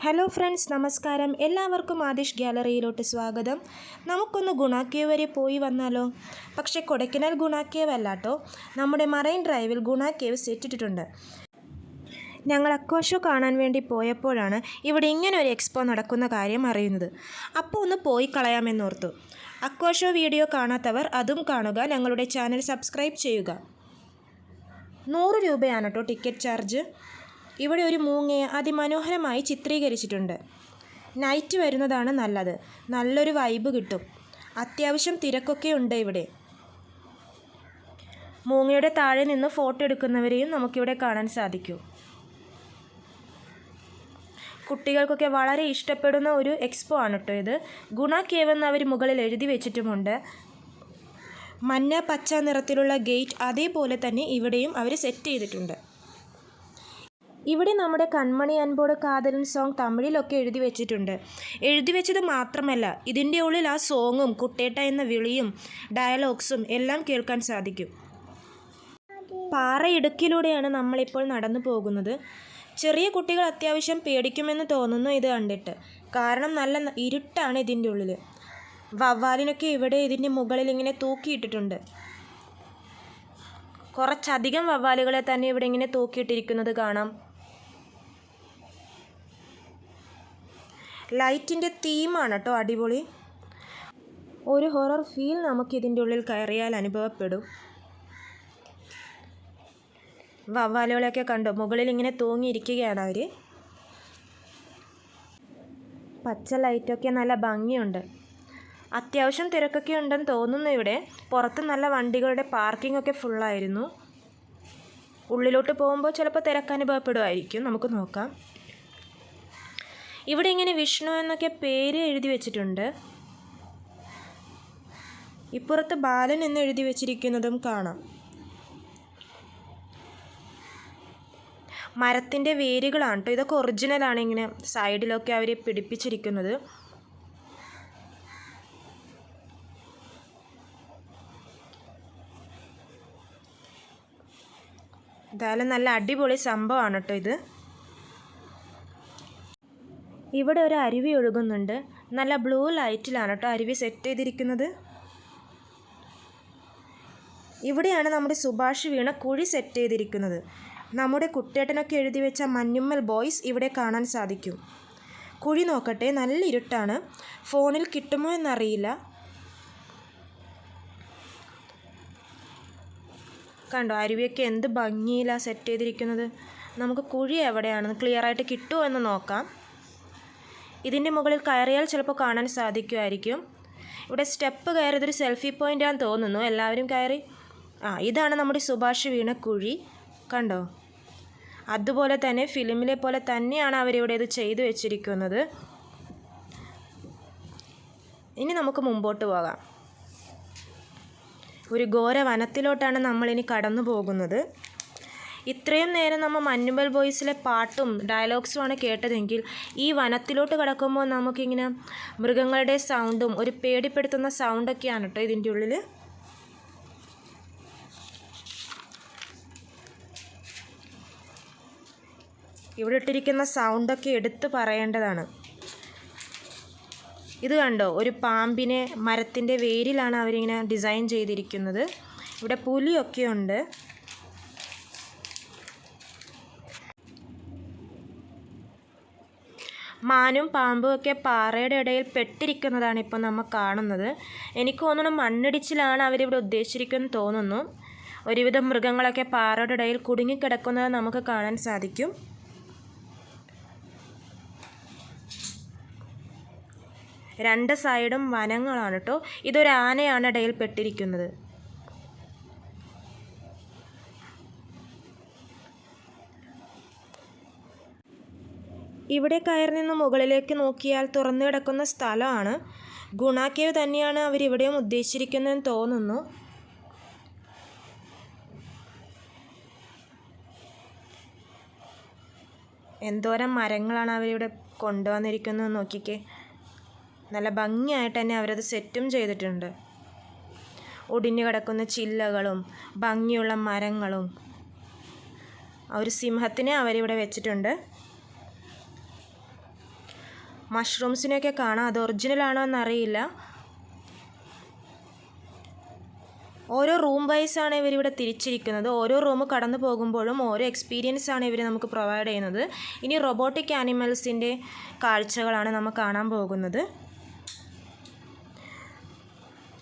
Hello friends, നമസ്കാരം. എല്ലാവർക്കും ആദിഷ് ഗ്യാലറിയിലോട്ട് സ്വാഗതം. നമുക്കൊന്ന് ഗുണ കേവ് വരെ പോയി വന്നാലോ? പക്ഷേ കൊടൈക്കനാൽ ഗുണ കേവ് അല്ലാട്ടോ, നമ്മുടെ മറൈൻ ഡ്രൈവിൽ ഗുണ കേവ് സെറ്റിട്ടിട്ടുണ്ട്. ഞങ്ങൾ അക്വാഷോ കാണാൻ വേണ്ടി പോയപ്പോഴാണ് ഇവിടെ ഇങ്ങനെ ഒരു എക്സ്പോ നടക്കുന്ന കാര്യം അറിയുന്നത്. അപ്പോൾ ഒന്ന് പോയി കളയാമെന്നോർത്തു. അക്വാഷോ വീഡിയോ കാണാത്തവർ അതും കാണുക. ഞങ്ങളുടെ ചാനൽ സബ്സ്ക്രൈബ് ചെയ്യുക. 100 രൂപയാണ് കേട്ടോ ടിക്കറ്റ് ചാർജ്. ഇവിടെ ഒരു മൂങ്ങയെ അതിമനോഹരമായി ചിത്രീകരിച്ചിട്ടുണ്ട്. നൈറ്റ് വരുന്നതാണ് നല്ലത്. നല്ലൊരു വൈബ് കിട്ടും. അത്യാവശ്യം തിരക്കൊക്കെ ഉണ്ട് ഇവിടെ. മൂങ്ങയുടെ താഴെ നിന്ന് ഫോട്ടോ എടുക്കുന്നവരെയും നമുക്കിവിടെ കാണാൻ സാധിക്കും. കുട്ടികൾക്കൊക്കെ വളരെ ഇഷ്ടപ്പെടുന്ന ഒരു എക്സ്പോ ആണ് കേട്ടോ ഇത്. ഗുണ കേവ് എന്ന് അവർ മുകളിൽ എഴുതി വെച്ചിട്ടുമുണ്ട്. മഞ്ഞ പച്ച നിറത്തിലുള്ള ഗേറ്റ് അതേപോലെ തന്നെ ഇവിടെയും അവർ സെറ്റ് ചെയ്തിട്ടുണ്ട്. ഇവിടെ നമ്മുടെ കൺമണി അൻപോട് കാതലൻ സോങ് തമിഴിലൊക്കെ എഴുതി വെച്ചിട്ടുണ്ട്. എഴുതി വെച്ചത് മാത്രമല്ല, ഇതിൻ്റെ ഉള്ളിൽ ആ സോങ്ങും കുട്ടേട്ട എന്ന വിളിയും ഡയലോഗ്സും എല്ലാം കേൾക്കാൻ സാധിക്കും. പാറയിടുക്കിലൂടെയാണ് നമ്മളിപ്പോൾ നടന്നു പോകുന്നത്. ചെറിയ കുട്ടികൾ അത്യാവശ്യം പേടിക്കുമെന്ന് തോന്നുന്നു ഇത് കണ്ടിട്ട്. കാരണം നല്ല ഇരുട്ടാണ് ഇതിൻ്റെ ഉള്ളിൽ. വവ്വാലിനൊക്കെ ഇവിടെ ഇതിൻ്റെ മുകളിൽ ഇങ്ങനെ തൂക്കിയിട്ടിട്ടുണ്ട്. കുറച്ചധികം വവ്വാലുകളെ തന്നെ ഇവിടെ ഇങ്ങനെ തൂക്കിയിട്ടിരിക്കുന്നത് കാണാം. ലൈറ്റിൻ്റെ തീമാണ് കേട്ടോ അടിപൊളി. ഒരു ഹൊറർ ഫീൽ നമുക്കിതിൻ്റെ ഉള്ളിൽ കയറിയാൽ അനുഭവപ്പെടും. വവ്വാലുകളെയൊക്കെ കണ്ടോ, മുകളിൽ ഇങ്ങനെ തൂങ്ങിയിരിക്കുകയാണ് അവർ. പച്ച ലൈറ്റൊക്കെ നല്ല ഭംഗിയുണ്ട്. അത്യാവശ്യം തിരക്കൊക്കെ ഉണ്ടെന്ന് തോന്നുന്നു ഇവിടെ. പുറത്ത് നല്ല വണ്ടികളുടെ പാർക്കിംഗ് ഒക്കെ ഫുള്ളായിരുന്നു. ഉള്ളിലോട്ട് പോകുമ്പോൾ ചിലപ്പോൾ തിരക്ക് അനുഭവപ്പെടുമായിരിക്കും. നമുക്ക് നോക്കാം. ഇവിടെ ഇങ്ങനെ വിഷ്ണു എന്നൊക്കെ പേര് എഴുതി വെച്ചിട്ടുണ്ട്. ഇപ്പുറത്ത് ബാലൻ എന്ന് എഴുതി വെച്ചിരിക്കുന്നതും കാണാം. മരത്തിൻ്റെ വേരുകളാണ് കേട്ടോ. ഇതൊക്കെ ഒറിജിനലാണ്. ഇങ്ങനെ സൈഡിലൊക്കെ അവർ പിടിപ്പിച്ചിരിക്കുന്നത്. എന്തായാലും നല്ല അടിപൊളി സംഭവമാണ് കേട്ടോ ഇത്. ഇവിടെ ഒരു അരുവി ഒഴുകുന്നുണ്ട്. നല്ല ബ്ലൂ ലൈറ്റിലാണ് കേട്ടോ അരുവി സെറ്റ് ചെയ്തിരിക്കുന്നത്. ഇവിടെയാണ് നമ്മുടെ സുഭാഷ് വീണ കുഴി സെറ്റ് ചെയ്തിരിക്കുന്നത്. നമ്മുടെ കുട്ടേട്ടനൊക്കെ എഴുതി വെച്ച മഞ്ഞുമ്മൽ ബോയ്സ് ഇവിടെ കാണാൻ സാധിക്കും. കുഴി നോക്കട്ടെ, നല്ല ഇരുട്ടാണ്. ഫോണിൽ കിട്ടുമോ എന്നറിയില്ല. കണ്ടോ, അരുവിയൊക്കെ എന്ത് ഭംഗിയിലാണ് സെറ്റ് ചെയ്തിരിക്കുന്നത്. നമുക്ക് കുഴി എവിടെയാണെന്ന് ക്ലിയറായിട്ട് കിട്ടുമോ എന്ന് നോക്കാം. ഇതിൻ്റെ മുകളിൽ കയറിയാൽ ചിലപ്പോൾ കാണാൻ സാധിക്കുമായിരിക്കും. ഇവിടെ സ്റ്റെപ്പ് കയറിയതൊരു സെൽഫി പോയിൻ്റാന്ന് തോന്നുന്നു. എല്ലാവരും കയറി. ഇതാണ് നമ്മുടെ സുഭാഷ് വീണ കുഴി. കണ്ടോ, അതുപോലെ തന്നെ ഫിലിമിലെ പോലെ തന്നെയാണ് അവരിവിടെ ഇത് ചെയ്തു വെച്ചിരിക്കുന്നത്. ഇനി നമുക്ക് മുമ്പോട്ട് പോകാം. ഒരു ഘോര വനത്തിലോട്ടാണ് നമ്മളിനി കടന്നു പോകുന്നത്. ഇത്രയും നേരം നമ്മൾ മഞ്ഞുമ്മൽ ബോയ്സിലെ പാട്ടും ഡയലോഗ്സുമാണ് കേട്ടതെങ്കിൽ ഈ വനത്തിലോട്ട് കടക്കുമ്പോൾ നമുക്കിങ്ങനെ മൃഗങ്ങളുടെ സൗണ്ടും ഒരു പേടിപ്പെടുത്തുന്ന സൗണ്ടൊക്കെയാണ് കേട്ടോ ഇതിൻ്റെ ഉള്ളിൽ. ഇവിടെ ഇട്ടിരിക്കുന്ന സൗണ്ടൊക്കെ എടുത്ത് പറയേണ്ടതാണ്. ഇത് കണ്ടോ, ഒരു പാമ്പിനെ മരത്തിൻ്റെ വേരിലാണ് അവരിങ്ങനെ ഡിസൈൻ ചെയ്തിരിക്കുന്നത്. ഇവിടെ പുലിയൊക്കെ ഉണ്ട്. മാനും പാമ്പും ഒക്കെ പാറയുടെ ഇടയിൽ പെട്ടിരിക്കുന്നതാണ് ഇപ്പോൾ നമ്മൾ കാണുന്നത്. എനിക്ക് തോന്നുന്നു മണ്ണിടിച്ചിലാണ് അവരിവിടെ ഉദ്ദേശിച്ചിരിക്കുന്നത് തോന്നുന്നു. ഒരുവിധം മൃഗങ്ങളൊക്കെ പാറയുടെ ഇടയിൽ കുടുങ്ങിക്കിടക്കുന്നത് നമുക്ക് കാണാൻ സാധിക്കും. രണ്ട് സൈഡും വനങ്ങളാണ് കേട്ടോ. ഇതൊരു ആനയാണ് ഇടയിൽ പെട്ടിരിക്കുന്നത്. ഇവിടെ കയറി നിന്ന് മുകളിലേക്ക് നോക്കിയാൽ തുറന്നു കിടക്കുന്ന സ്ഥലമാണ്. ഗുണ കേവ് തന്നെയാണ് അവരിവിടെയും ഉദ്ദേശിച്ചിരിക്കുന്നതെന്ന് തോന്നുന്നു. എന്തോരം മരങ്ങളാണ് അവരിവിടെ കൊണ്ടുവന്നിരിക്കുന്നത് നോക്കിക്കേ. നല്ല ഭംഗിയായിട്ട് തന്നെ അവരത് സെറ്റും ചെയ്തിട്ടുണ്ട്. ഒടിഞ്ഞു കിടക്കുന്ന ചില്ലകളും ഭംഗിയുള്ള മരങ്ങളും. ഒരു സിംഹത്തിനെ അവരിവിടെ വെച്ചിട്ടുണ്ട്. മഷ്റൂംസിനെയൊക്കെ കാണാം. അത് ഒറിജിനലാണോ എന്നറിയില്ല. ഓരോ റൂം വൈസാണ് ഇവരിവിടെ തിരിച്ചിരിക്കുന്നത്. ഓരോ റൂം കടന്നു പോകുമ്പോഴും ഓരോ എക്സ്പീരിയൻസ് ആണ് ഇവർ നമുക്ക് പ്രൊവൈഡ് ചെയ്യുന്നത്. ഇനി റോബോട്ടിക് ആനിമൽസിൻ്റെ കാഴ്ചകളാണ് നമ്മൾ കാണാൻ പോകുന്നത്.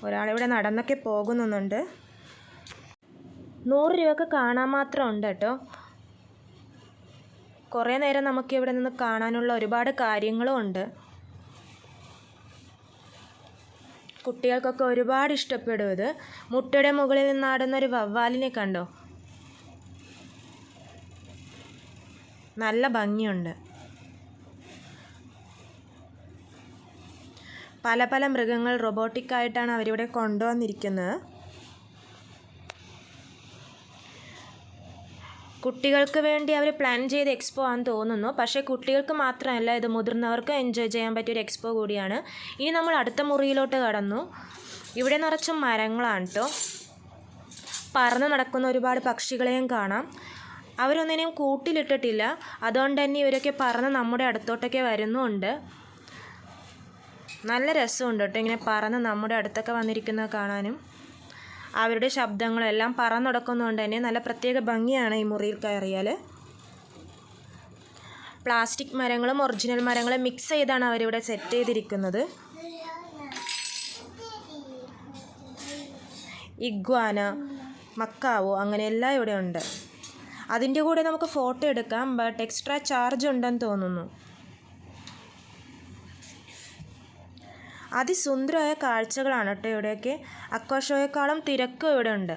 ഒരാളിവിടെ നടന്നൊക്കെ പോകുന്നുണ്ട്. 100 രൂപക്ക് കാണാൻ മാത്രം ഉണ്ട് കേട്ടോ. കുറേ നേരം നമുക്ക് ഇവിടെ നിന്ന് കാണാനുള്ള ഒരുപാട് കാര്യങ്ങളും ഉണ്ട്. കുട്ടികൾക്കൊക്കെ ഒരുപാട് ഇഷ്ടപ്പെടും ഇത്. മുട്ടയുടെ മുകളിൽ നിന്നാടുന്നൊരു വവ്വാലിനെ കണ്ടോ? നല്ല ഭംഗിയുണ്ട്. പല പല മൃഗങ്ങൾ റോബോട്ടിക്കായിട്ടാണ് അവരിവിടെ കൊണ്ടുവന്നിരിക്കുന്നത്. കുട്ടികൾക്ക് വേണ്ടി അവർ പ്ലാൻ ചെയ്ത എക്സ്പോ ആണെന്ന് തോന്നുന്നു. പക്ഷേ കുട്ടികൾക്ക് മാത്രമല്ല, ഇത് മുതിർന്നവർക്ക് എൻജോയ് ചെയ്യാൻ പറ്റിയൊരു എക്സ്പോ കൂടിയാണ്. ഇനി നമ്മൾ അടുത്ത മുറിയിലോട്ട് കടന്നു. ഇവിടെ നിറച്ചും മരങ്ങളാണ് കേട്ടോ. പറന്ന് നടക്കുന്ന ഒരുപാട് പക്ഷികളെയും കാണാം. അവരൊന്നിനെയും കൂട്ടിലിട്ടിട്ടില്ല. അതുകൊണ്ട് തന്നെ ഇവരൊക്കെ പറന്ന് നമ്മുടെ അടുത്തോട്ടൊക്കെ വരുന്നുമുണ്ട്. നല്ല രസമുണ്ട് കേട്ടോ ഇങ്ങനെ പറന്ന് നമ്മുടെ അടുത്തൊക്കെ വന്നിരിക്കുന്നത് കാണാനും. അവരുടെ ശബ്ദങ്ങളെല്ലാം പറന്നുടക്കുന്നതുകൊണ്ട് തന്നെ നല്ല പ്രത്യേക ഭംഗിയാണ് ഈ മുറിയിൽ കയറിയാൽ. പ്ലാസ്റ്റിക് മരങ്ങളും ഒറിജിനൽ മരങ്ങളും മിക്സ് ചെയ്താണ് അവരിവിടെ സെറ്റ് ചെയ്തിരിക്കുന്നത്. ഇഗ്വാന, മക്കാവോ അങ്ങനെ എല്ലാം ഇവിടെ ഉണ്ട്. അതിൻ്റെ കൂടെ നമുക്ക് ഫോട്ടോ എടുക്കാം. ബട്ട് എക്സ്ട്രാ ചാർജ് ഉണ്ടെന്ന് തോന്നുന്നു. അതിസുന്ദരമായ കാഴ്ചകളാണ് കേട്ടോ ഇവിടെയൊക്കെ. അക്വാഷോയേക്കാളും തിരക്കും ഇവിടെ ഉണ്ട്.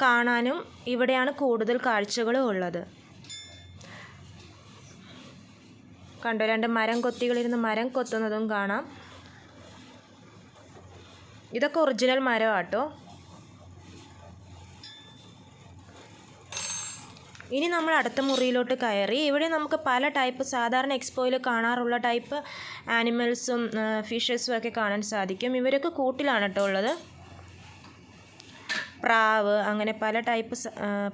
കാണാനും ഇവിടെയാണ് കൂടുതൽ കാഴ്ചകളും ഉള്ളത്. കണ്ടോ, 2 മരം കൊത്തികളിരുന്ന് മരം കൊത്തുന്നതും കാണാം. ഇതൊക്കെ ഒറിജിനൽ മരമാട്ടോ. ഇനി നമ്മൾ അടുത്ത മുറിയിലോട്ട് കയറി. ഇവിടെ നമുക്ക് പല ടൈപ്പ് സാധാരണ എക്സ്പോയിൽ കാണാറുള്ള ടൈപ്പ് ആനിമൽസും ഫിഷസും ഒക്കെ കാണാൻ സാധിക്കും. ഇവരൊക്കെ കൂട്ടിലാണ് കേട്ടോ ഉള്ളത്. പ്രാവ് അങ്ങനെ പല ടൈപ്പ്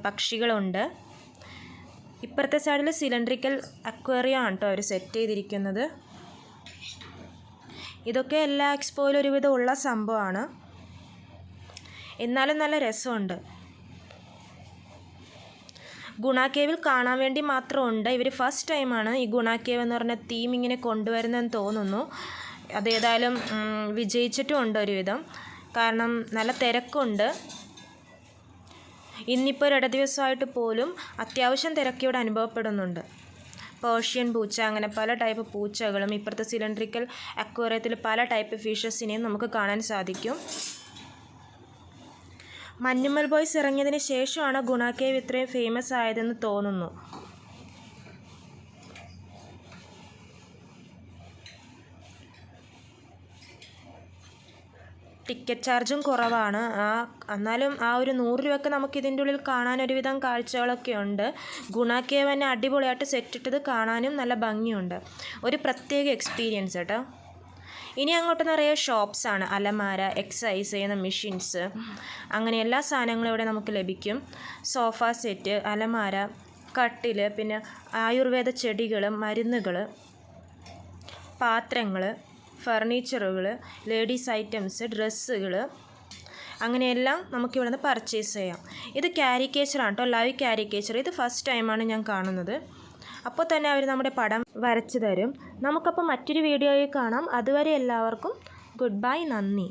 പക്ഷികളുണ്ട്. ഇപ്പുറത്തെ സൈഡിൽ സിലിണ്ടറിക്കൽ അക്വേറിയം ആണ് കേട്ടോ അവർ സെറ്റ് ചെയ്തിരിക്കുന്നത്. ഇതൊക്കെ എല്ലാ എക്സ്പോയിലും ഒരുവിധം ഉള്ള സംഭവമാണ്. എന്നാലും നല്ല രസമുണ്ട്. ഗുണ കേവിൽ കാണാൻ വേണ്ടി മാത്രമുണ്ട്. ഇവർ ഫസ്റ്റ് ടൈമാണ് ഈ ഗുണ കേവ് എന്ന് പറഞ്ഞ തീം ഇങ്ങനെ കൊണ്ടുവരുന്നതെന്ന് തോന്നുന്നു. അതേതായാലും വിജയിച്ചിട്ടും ഉണ്ട് ഒരുവിധം. കാരണം നല്ല തിരക്കുണ്ട്. ഇന്നിപ്പോൾ ഒരിട ദിവസമായിട്ട് പോലും അത്യാവശ്യം തിരക്കിവിടെ അനുഭവപ്പെടുന്നുണ്ട്. പേർഷ്യൻ പൂച്ച അങ്ങനെ പല ടൈപ്പ് പൂച്ചകളും ഇപ്പുറത്തെ സിലിണ്ടറിക്കൽ അക്വേറിയത്തിൽ പല ടൈപ്പ് ഫിഷസിനെയും നമുക്ക് കാണാൻ സാധിക്കും. മഞ്ഞുമൽ ബോയ്സ് ഇറങ്ങിയതിന് ശേഷമാണ് ഗുണ കേവ് ഇത്രയും ഫേമസ് ആയതെന്ന് തോന്നുന്നു. ടിക്കറ്റ് ചാർജും കുറവാണ്. എന്നാലും ആ ഒരു 100 രൂപയ്ക്ക് നമുക്ക് ഇതിൻ്റെ ഉള്ളിൽ കാണാൻ ഒരുവിധം കാഴ്ചകളൊക്കെ ഉണ്ട്. ഗുണ കേവ് തന്നെ അടിപൊളിയായിട്ട് സെറ്റിട്ടത് കാണാനും നല്ല ഭംഗിയുണ്ട്. ഒരു പ്രത്യേക എക്സ്പീരിയൻസ് കേട്ടോ. ഇനി അങ്ങോട്ട് നിറയെ ഷോപ്സാണ്. അലമാര, എക്സസൈസ് ചെയ്യുന്ന മെഷീൻസ് അങ്ങനെ എല്ലാ സാധനങ്ങളും ഇവിടെ നമുക്ക് ലഭിക്കും. സോഫ സെറ്റ്, അലമാര, കട്ടിൽ, പിന്നെ ആയുർവേദ ചെടികൾ, മരുന്നുകൾ, പാത്രങ്ങൾ, ഫർണിച്ചറുകൾ, ലേഡീസ് ഐറ്റംസ്, ഡ്രസ്സുകൾ അങ്ങനെയെല്ലാം നമുക്കിവിടെ നിന്ന് പർച്ചേസ് ചെയ്യാം. ഇത് കാരിക്കേച്ചറാണ് കേട്ടോ, ലൈവ് കാരിക്കേച്ചർ. ഇത് ഫസ്റ്റ് ടൈമാണ് ഞാൻ കാണുന്നത്. അപ്പോൾ തന്നെ അവർ നമ്മുടെ പടം വരച്ചു തരും. നമുക്കപ്പോൾ മറ്റൊരു വീഡിയോയിൽ കാണാം. അതുവരെ എല്ലാവർക്കും ഗുഡ് ബൈ, നന്ദി.